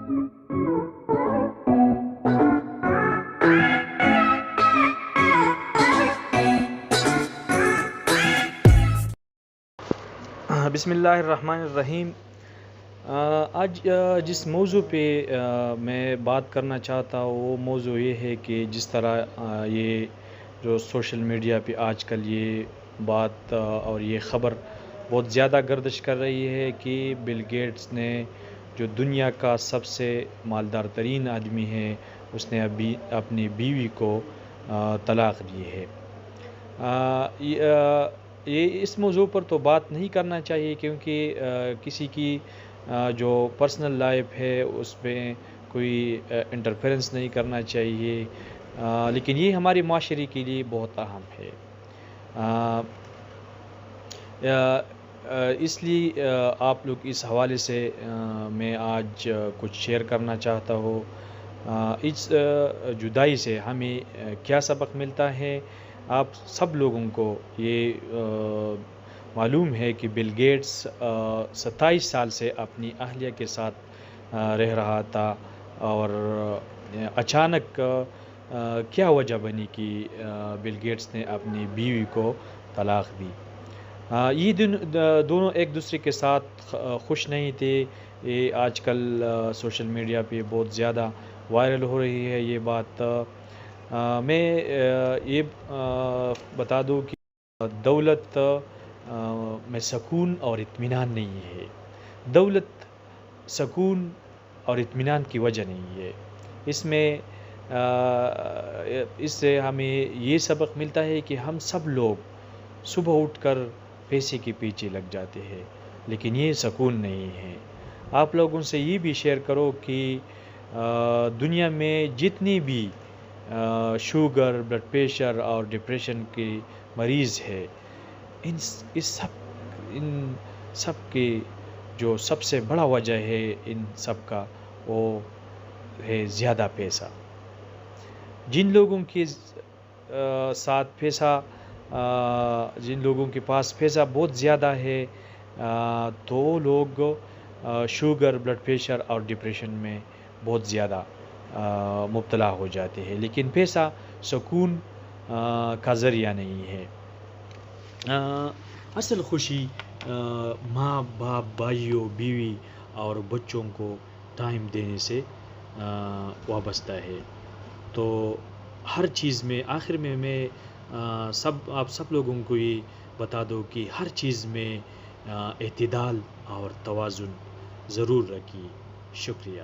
بسم اللہ الرحمن الرحیم۔ آج جس موضوع پہ میں بات کرنا چاہتا ہوں وہ موضوع یہ ہے کہ جس طرح یہ جو سوشل میڈیا پہ آج کل یہ بات اور یہ خبر بہت زیادہ گردش کر رہی ہے کہ بل گیٹس نے جو دنیا کا سب سے مالدار ترین آدمی ہے اس نے ابھی اپنی بیوی کو طلاق دی ہے۔ یہ اس موضوع پر تو بات نہیں کرنا چاہیے کیونکہ کسی کی جو پرسنل لائف ہے اس پہ کوئی انٹرفیرنس نہیں کرنا چاہیے، لیکن یہ ہمارے معاشرے کے لیے بہت اہم ہے۔ اس لیے آپ لوگ اس حوالے سے میں آج کچھ شیئر کرنا چاہتا ہوں۔ اس جدائی سے ہمیں کیا سبق ملتا ہے؟ آپ سب لوگوں کو یہ معلوم ہے کہ بل گیٹس 27 سال سے اپنی اہلیہ کے ساتھ رہ رہا تھا، اور اچانک کیا وجہ بنی کہ بل گیٹس نے اپنی بیوی کو طلاق دی؟ یہ دونوں ایک دوسرے کے ساتھ خوش نہیں تھے۔ یہ آج کل سوشل میڈیا پہ بہت زیادہ وائرل ہو رہی ہے یہ بات۔ میں یہ بتا دوں کہ دولت میں سکون اور اطمینان نہیں ہے۔ دولت سکون اور اطمینان کی وجہ نہیں ہے۔ اس سے ہمیں یہ سبق ملتا ہے کہ ہم سب لوگ صبح اٹھ کر پیسے کے پیچھے لگ جاتے ہیں، لیکن یہ سکون نہیں ہے۔ آپ لوگوں سے یہ بھی شیئر کرو کہ دنیا میں جتنی بھی شوگر، بلڈ پریشر اور ڈپریشن کے مریض ہے، ان سب کے جو سب سے بڑا وجہ ہے ان سب کا وہ ہے زیادہ پیسہ۔ جن لوگوں کے ساتھ پیسہ جن لوگوں کے پاس پیسہ بہت زیادہ ہے تو وہ لوگ شوگر، بلڈ پریشر اور ڈپریشن میں بہت زیادہ مبتلا ہو جاتے ہیں، لیکن پیسہ سکون کا ذریعہ نہیں ہے۔ اصل خوشی ماں باپ، بھائیوں، بیوی اور بچوں کو ٹائم دینے سے وابستہ ہے۔ تو ہر چیز میں آخر میں آپ سب لوگوں کو یہ بتا دو کہ ہر چیز میں اعتدال اور توازن ضرور رکھیے۔ شکریہ۔